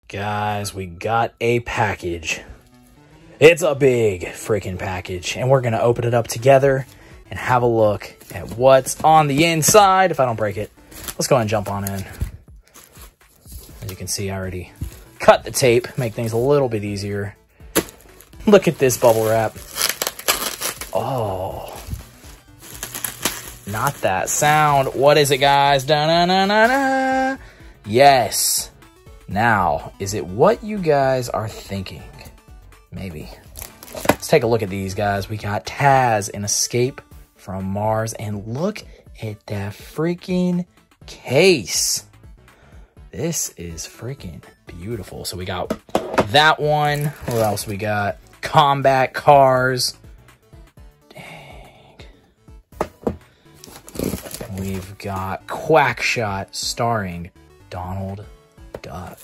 Guys, we got a package. It's a big freaking package, and we're going to open it up together and have a look at what's on the inside. If I don't break it, let's go ahead and jump on in. As you can see, I already cut the tape, make things a little bit easier. Look at this bubble wrap. Oh, not that sound. What is it, guys? Da-na-na-na-na. Yes. Now, is it what you guys are thinking? Maybe. Let's take a look at these, guys. We got Taz in Escape from Mars, and look at that freaking case. This is freaking beautiful. So we got that one. What else we got? Combat Cars. Dang. We've got Quackshot starring Donald Duck.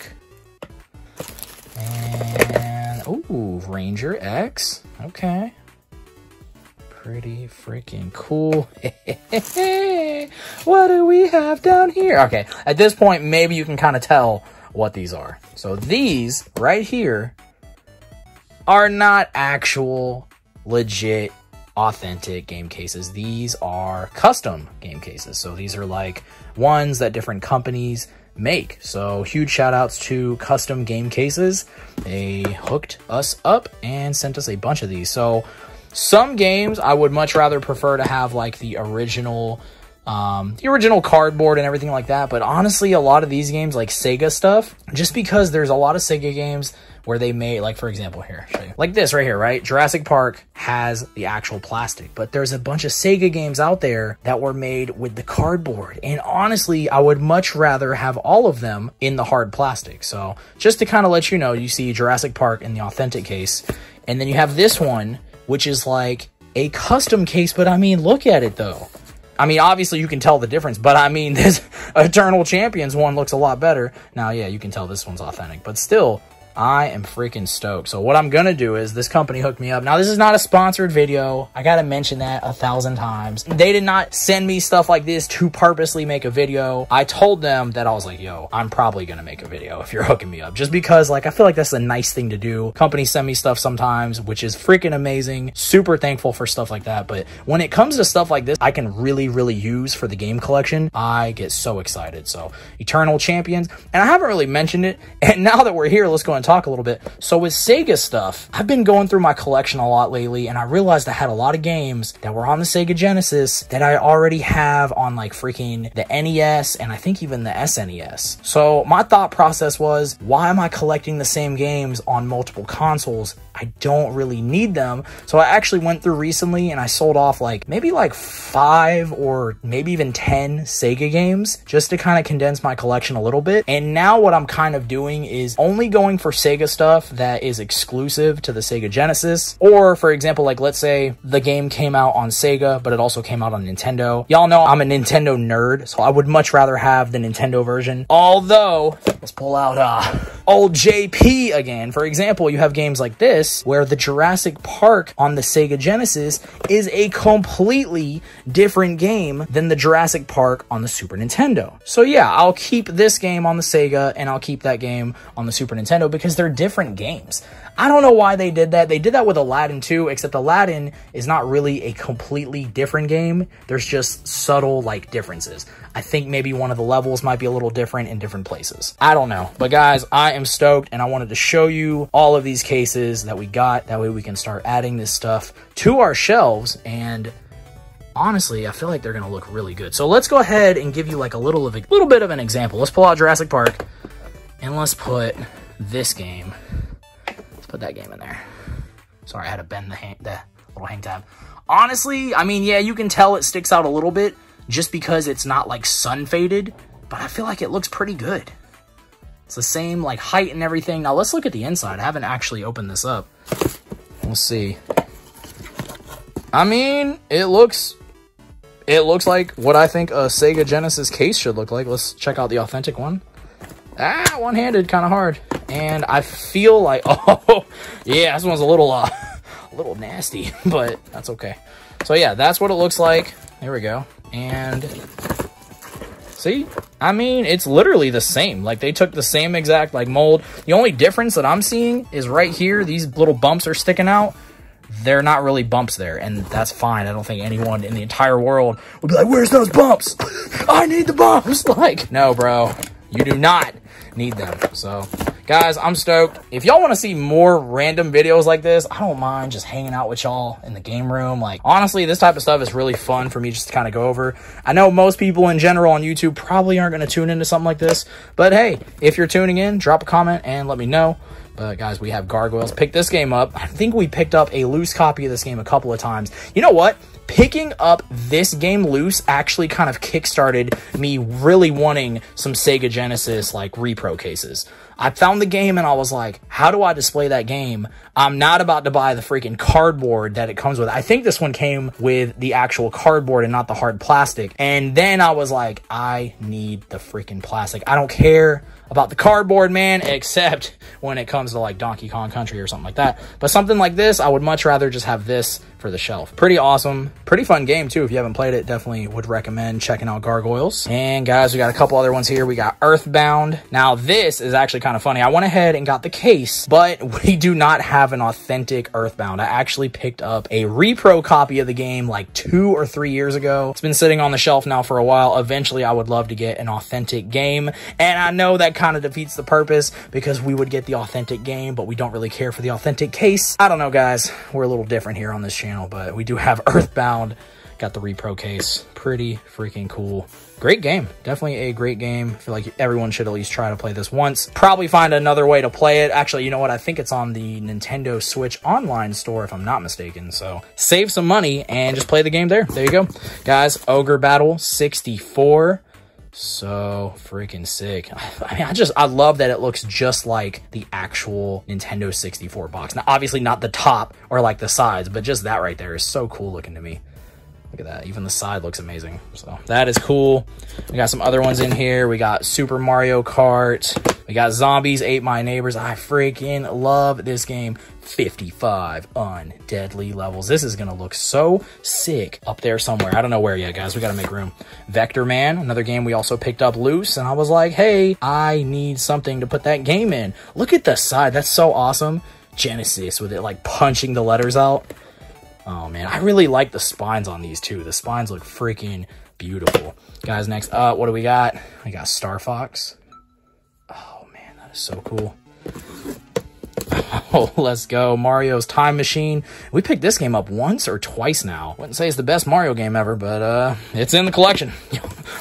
And, ooh, Ranger X. Okay. Pretty freaking cool. What do we have down here? Okay, at this point, maybe you can kind of tell what these are. So these right here are not actual, legit, authentic game cases. These are custom game cases. So these are like ones that different companies make. So huge shout outs to Custom Game Cases. They hooked us up and sent us a bunch of these. So some games I would much rather prefer to have like the original cardboard and everything like that. But honestly, a lot of these games, like Sega stuff, just because there's a lot of Sega games where they made, like, for example, here, I'll show you. Like this right here, right? Jurassic Park has the actual plastic, but there's a bunch of Sega games out there that were made with the cardboard. And honestly, I would much rather have all of them in the hard plastic. So just to kind of let you know, you see Jurassic Park in the authentic case, and then you have this one, which is like a custom case. But I mean, look at it though. I mean, obviously you can tell the difference, but I mean, this Eternal Champions one looks a lot better. Now, yeah, you can tell this one's authentic, but still, I am freaking stoked. So what I'm going to do is, this company hooked me up. Now, this is not a sponsored video. I got to mention that 1,000 times. They did not send me stuff like this to purposely make a video. I told them that I was like, yo, I'm probably going to make a video if you're hooking me up. Just because, like, I feel like that's a nice thing to do. Companies send me stuff sometimes, which is freaking amazing. Super thankful for stuff like that. But when it comes to stuff like this, I can really, really use for the game collection. I get so excited. So Eternal Champions, and I haven't really mentioned it. And now that we're here, let's go and talk a little bit. So with Sega stuff, I've been going through my collection a lot lately, and I realized I had a lot of games that were on the Sega Genesis that I already have on like freaking the NES and I think even the SNES. So my thought process was, why am I collecting the same games on multiple consoles? I don't really need them. So I actually went through recently and I sold off like maybe like 5 or maybe even 10 Sega games just to kind of condense my collection a little bit. And now what I'm kind of doing is only going for Sega stuff that is exclusive to the Sega Genesis. Or for example, like let's say the game came out on Sega, but it also came out on Nintendo. Y'all know I'm a Nintendo nerd, so I would much rather have the Nintendo version. Although, let's pull out old JP again. For example, you have games like this, where the Jurassic Park on the Sega Genesis is a completely different game than the Jurassic Park on the Super Nintendo. So yeah, I'll keep this game on the Sega and I'll keep that game on the Super Nintendo because they're different games. I don't know why they did that. They did that with Aladdin too, except Aladdin is not really a completely different game. There's just subtle like differences. I think maybe one of the levels might be a little different in different places. I don't know. But guys, I am stoked and I wanted to show you all of these cases that we got. That way we can start adding this stuff to our shelves, and honestly, I feel like they're going to look really good. So let's go ahead and give you like a little bit of an example. Let's pull out Jurassic Park and let's put this game. Let's put that game in there. Sorry, I had to bend the little hang tab. Honestly, I mean, yeah, you can tell it sticks out a little bit just because it's not like sun faded, but I feel like it looks pretty good. It's the same like height and everything. Now let's look at the inside. I haven't actually opened this up. We'll see. I mean, it looks like what I think a Sega Genesis case should look like. Let's check out the authentic one. Ah, one-handed, kind of hard. And I feel like, oh, yeah, this one's a little nasty, but that's okay. So yeah, that's what it looks like. There we go. And see, I mean, it's literally the same. Like, they took the same exact, like, mold. The only difference that I'm seeing is right here, these little bumps are sticking out. They're not really bumps there, and that's fine. I don't think anyone in the entire world would be like, where's those bumps? I need the bumps. Like, no, bro, you do not need them. So, guys, I'm stoked. If y'all want to see more random videos like this, I don't mind just hanging out with y'all in the game room. Like, honestly, this type of stuff is really fun for me just to kind of go over. I know most people in general on YouTube probably aren't going to tune into something like this, but hey, if you're tuning in, drop a comment and let me know. But guys, we have Gargoyles. Pick this game up. I think we picked up a loose copy of this game a couple of times. You know what? Picking up this game loose actually kind of kickstarted me really wanting some Sega Genesis like repro cases. I found the game and I was like, how do I display that game? I'm not about to buy the freaking cardboard that it comes with. I think this one came with the actual cardboard and not the hard plastic. And then I was like, I need the freaking plastic. I don't care about the cardboard, man, except when it comes to like Donkey Kong Country or something like that. But something like this, I would much rather just have this for the shelf. Pretty awesome. Pretty fun game too. If you haven't played it, definitely would recommend checking out Gargoyles. And guys, we got a couple other ones here. We got Earthbound. Now this is actually kind of funny. I went ahead and got the case, but we do not have an authentic Earthbound. I actually picked up a repro copy of the game like 2 or 3 years ago. It's been sitting on the shelf now for a while. Eventually, I would love to get an authentic game. And I know that kind of defeats the purpose because we would get the authentic game, but we don't really care for the authentic case. I don't know, guys. We're a little different here on this channel, but we do have Earthbound. Got the repro case. Pretty freaking cool. Great game. Definitely a great game. I feel like everyone should at least try to play this once. Probably find another way to play it. Actually, you know what? I think it's on the Nintendo Switch online store, if I'm not mistaken. So save some money and just play the game there. There you go. Guys, Ogre Battle 64. So freaking sick. I mean, I love that it looks just like the actual Nintendo 64 box. Now, obviously not the top or like the sides, but just that right there is so cool looking to me. Look at that. Even the side looks amazing. So that is cool. We got some other ones in here. We got Super Mario Kart. We got Zombies Ate My Neighbors. I freaking love this game. 55 undeadly levels. This is going to look so sick up there somewhere. I don't know where yet, guys. We got to make room. Vector Man, another game we also picked up loose. And I was like, hey, I need something to put that game in. Look at the side. That's so awesome. Genesis with it like punching the letters out. Oh, man, I really like the spines on these, too. The spines look freaking beautiful. Guys, next up, what do we got? We got Star Fox. Oh, man, that is so cool. Oh, let's go. Mario's Time Machine. We picked this game up once or twice now. Wouldn't say it's the best Mario game ever, but it's in the collection.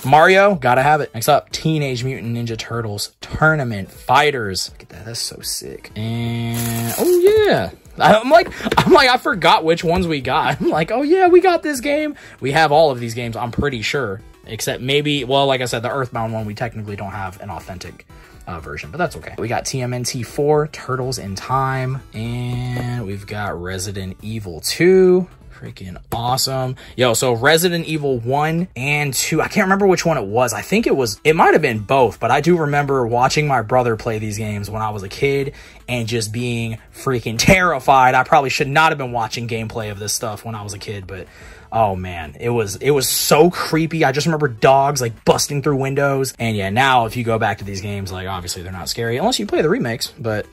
Mario, gotta have it. Next up, Teenage Mutant Ninja Turtles Tournament Fighters. Look at that. That's so sick. And, oh, yeah. I'm like, I forgot which ones we got. I'm like, oh yeah, we got this game. We have all of these games, I'm pretty sure. Except maybe, well, like I said, the Earthbound one, we technically don't have an authentic version, but that's okay. We got TMNT 4, Turtles in Time, and we've got Resident Evil 2. Freaking awesome. Yo, so Resident Evil 1 and 2, I can't remember which one it was. I think it might have been both, but I do remember watching my brother play these games when I was a kid and just being freaking terrified. I probably should not have been watching gameplay of this stuff when I was a kid, but oh man, it was so creepy. I just remember dogs like busting through windows. And yeah, now if you go back to these games, like obviously they're not scary unless you play the remakes, but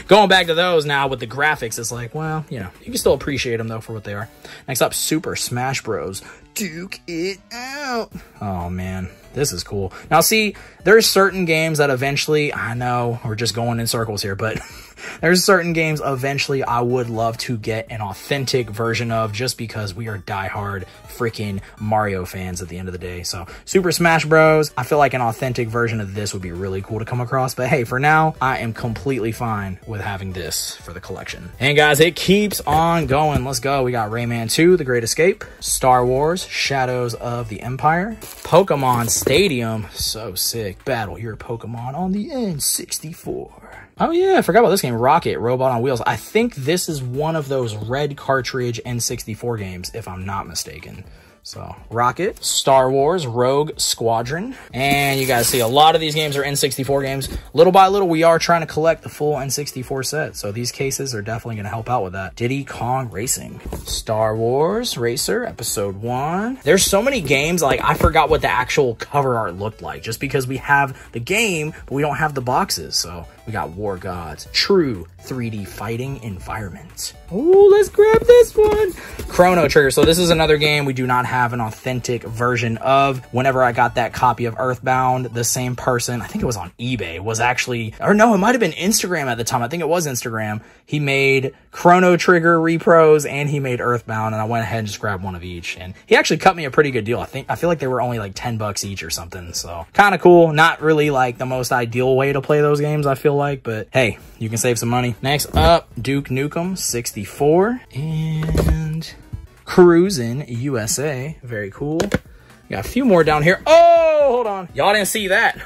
going back to those now with the graphics, it's like, well, you know, you can still appreciate them though for what they are. Next up, Super Smash Bros. Duke it out. Oh man, this is cool. Now see, there's certain games that eventually, I know we're just going in circles here, but there's certain games eventually I would love to get an authentic version of just because we are diehard freaking Mario fans at the end of the day. So Super Smash Bros. I feel like an authentic version of this would be really cool to come across. But hey, for now, I am completely fine with having this for the collection. And guys, it keeps on going. Let's go. We got Rayman 2, The Great Escape, Star Wars, Shadows of the Empire, Pokemon Stadium. So sick. Battle your Pokemon on the N64. Oh yeah, I forgot about this game, Rocket, Robot on Wheels. I think this is one of those red cartridge N64 games, if I'm not mistaken. So, Rocket, Star Wars, Rogue Squadron. And you guys see a lot of these games are N64 games. Little by little, we are trying to collect the full N64 set. So, these cases are definitely going to help out with that. Diddy Kong Racing. Star Wars Racer, Episode 1. There's so many games, like, I forgot what the actual cover art looked like. Just because we have the game, but we don't have the boxes. So, we got War Gods. True 3D fighting environment. Ooh, let's grab this one. Chrono Trigger. So, this is another game we do not have an authentic version of. Whenever I got that copy of Earthbound, the same person, I think it was on eBay, was actually, or no, it might have been Instagram at the time. I think it was Instagram. He made Chrono Trigger repros and he made Earthbound, and I went ahead and just grabbed one of each. And he actually cut me a pretty good deal. I feel like they were only like 10 bucks each or something. So kind of cool. Not really like the most ideal way to play those games, I feel like, but hey, you can save some money. Next up, Duke Nukem 64 and Cruisin' USA. Very cool. Got a few more down here. Oh, hold on. Y'all didn't see that.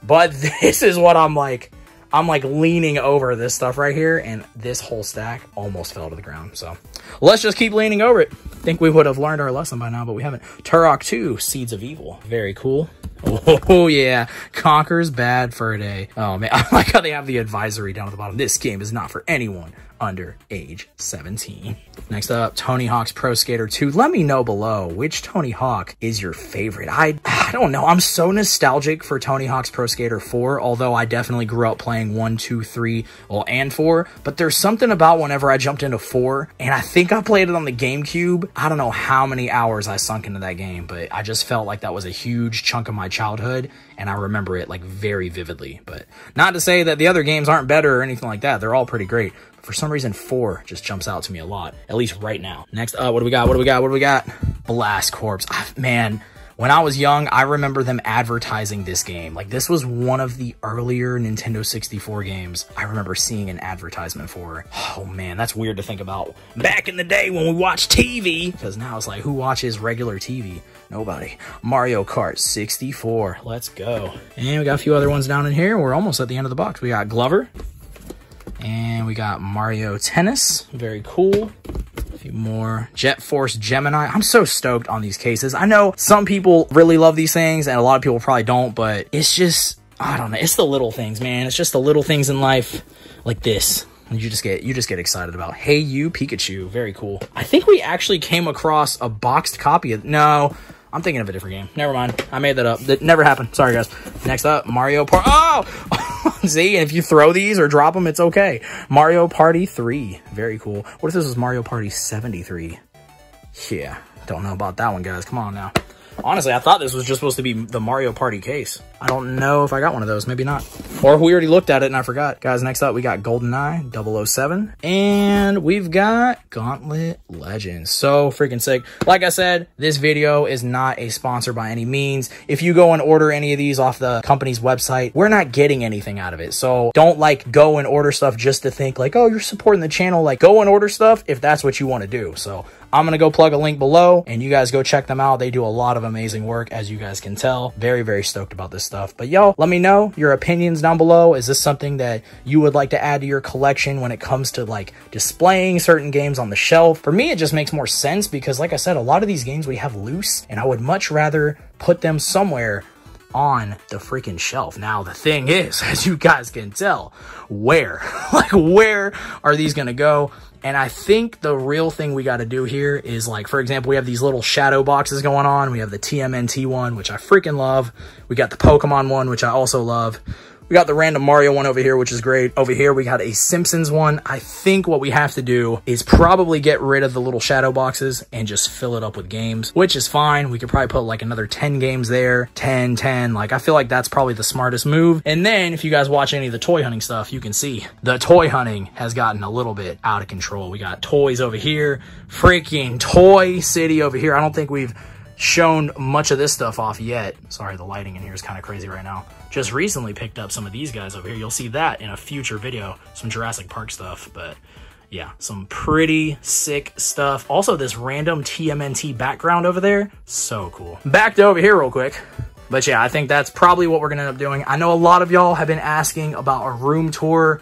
But this is what I'm like leaning over this stuff right here, and this whole stack almost fell to the ground. So let's just keep leaning over it. Think we would have learned our lesson by now, but we haven't. Turok 2, Seeds of Evil. Very cool. Oh, yeah. Conquer's Bad Fur Day. Oh, man. I like how they have the advisory down at the bottom. This game is not for anyone under age 17. Next up, Tony Hawk's Pro Skater 2. Let me know below which Tony Hawk is your favorite. I don't know. I'm so nostalgic for Tony Hawk's Pro Skater 4, although I definitely grew up playing 1, 2, 3, well, and 4. But there's something about whenever I jumped into 4, and I think I played it on the GameCube. I don't know how many hours I sunk into that game, but I just felt like that was a huge chunk of my childhood, and I remember it like very vividly. But not to say that the other games aren't better or anything like that. They're all pretty great. For some reason, 4 just jumps out to me a lot, at least right now. Next up, what do we got? What do we got? What do we got? Blast Corps. Man, when I was young, I remember them advertising this game. Like, this was one of the earlier Nintendo 64 games I remember seeing an advertisement for. Oh, man, that's weird to think about. Back in the day when we watched TV, because now it's like, who watches regular TV? Nobody. Mario Kart 64. Let's go. And we got a few other ones down in here. We're almost at the end of the box. We got Glover. And we got Mario Tennis. Very cool. A few more. Jet Force Gemini. I'm so stoked on these cases. I know some people really love these things, and a lot of people probably don't, but it's just, I don't know. It's the little things, man. It's just the little things in life like this. You just get excited about. Hey You Pikachu. Very cool. I think we actually came across a boxed copy of, no, I'm thinking of a different game. Never mind. I made that up. That never happened. Sorry, guys. Next up, Mario Party. Oh! See, and if you throw these or drop them, it's okay. Mario Party 3. Very cool. What if this was Mario Party 73? Yeah. Don't know about that one, guys. Come on now. Honestly, I thought this was just supposed to be the Mario Party case. I don't know if I got one of those. Maybe not. Or if we already looked at it and I forgot. Guys, next up, we got GoldenEye 007. And we've got Gauntlet Legends. So freaking sick. Like I said, this video is not a sponsor by any means. If you go and order any of these off the company's website, we're not getting anything out of it. So don't like go and order stuff just to think like, oh, you're supporting the channel. Like, go and order stuff if that's what you want to do. So I'm going to go plug a link below and you guys go check them out. They do a lot of amazing work, as you guys can tell. Very, very stoked about this stuff. But yo, let me know your opinions down below. Is this something that you would like to add to your collection when it comes to like displaying certain games on the shelf? For me, it just makes more sense because like I said, a lot of these games we have loose and I would much rather put them somewhere on the freaking shelf. Now, the thing is, as you guys can tell, where? Like, where are these gonna go? And I think the real thing we got to do here is, like, for example, we have these little shadow boxes going on. We have the TMNT one, which I freaking love. We got the Pokemon one, which I also love. We got the random Mario one over here, which is great. Over here, we got a Simpsons one. I think what we have to do is probably get rid of the little shadow boxes and just fill it up with games, which is fine. We could probably put like another 10 games there, 10, 10. Like, I feel like that's probably the smartest move. And then if you guys watch any of the toy hunting stuff, you can see the toy hunting has gotten a little bit out of control. We got toys over here, freaking Toy City over here. I don't think we've shown much of this stuff off yet. Sorry, the lighting in here is kind of crazy right now. Just recently picked up some of these guys over here. You'll see that in a future video, some Jurassic Park stuff, but yeah, some pretty sick stuff. Also, this random TMNT background over there, so cool. Back to over here real quick. But yeah, I think that's probably what we're gonna end up doing. I know a lot of y'all have been asking about a room tour.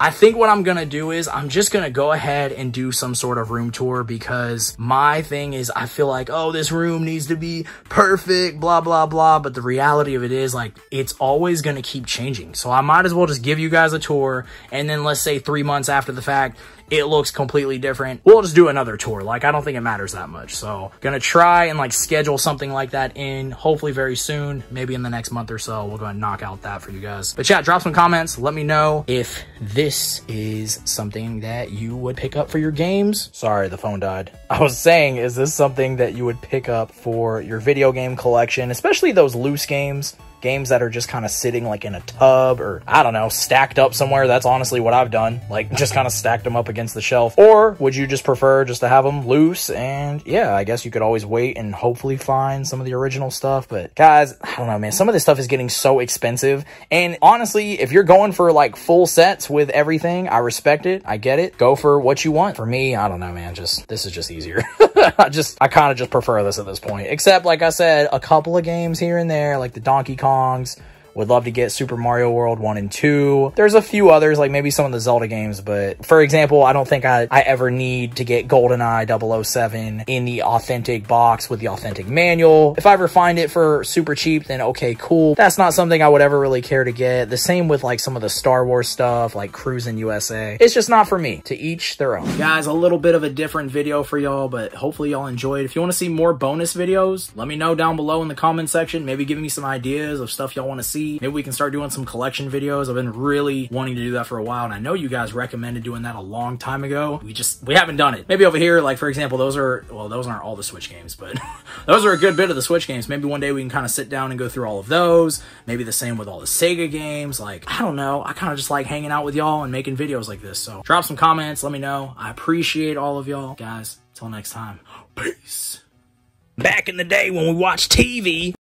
I think what I'm gonna do is I'm just gonna go ahead and do some sort of room tour, because my thing is I feel like, oh, this room needs to be perfect, blah, blah, blah. But the reality of it is, like, it's always gonna keep changing. So I might as well just give you guys a tour, and then let's say 3 months after the fact, it looks completely different, we'll just do another tour. Like, I don't think it matters that much. So gonna try and like schedule something like that in, hopefully very soon, maybe in the next month or so. We'll go ahead and knock out that for you guys. But yeah, drop some comments. Let me know if this is something that you would pick up for your games. Sorry, the phone died. I was saying, is this something that you would pick up for your video game collection, especially those loose games that are just kind of sitting like in a tub, or I don't know, stacked up somewhere? That's honestly what I've done, like just kind of stacked them up against the shelf. Or would you just prefer just to have them loose? And yeah, I guess you could always wait and hopefully find some of the original stuff. But guys, I don't know, man, some of this stuff is getting so expensive, and honestly, if you're going for like full sets with everything, I respect it, I get it, go for what you want. For me, I don't know, man, this is just easier. I kind of just prefer this at this point, except like I said, a couple of games here and there, like the Donkey Kongs. Would love to get Super Mario World 1 and 2. There's a few others, like maybe some of the Zelda games, but for example, I don't think I ever need to get GoldenEye 007 in the authentic box with the authentic manual. If I ever find it for super cheap, then okay, cool. That's not something I would ever really care to get. The same with like some of the Star Wars stuff, like Cruisin' USA. It's just not for me. To each their own. Guys, a little bit of a different video for y'all, but hopefully y'all enjoyed. If you want to see more bonus videos, let me know down below in the comment section. Maybe give me some ideas of stuff y'all want to see. Maybe we can start doing some collection videos. I've been really wanting to do that for a while, and I know you guys recommended doing that a long time ago. We haven't done it. Maybe over here, like for example, those aren't all the Switch games, but those are a good bit of the Switch games. Maybe one day we can kind of sit down and go through all of those. Maybe the same with all the Sega games. Like, I don't know. I kind of just like hanging out with y'all and making videos like this. So drop some comments. Let me know. I appreciate all of y'all. Guys, till next time. Peace. Back in the day when we watched TV,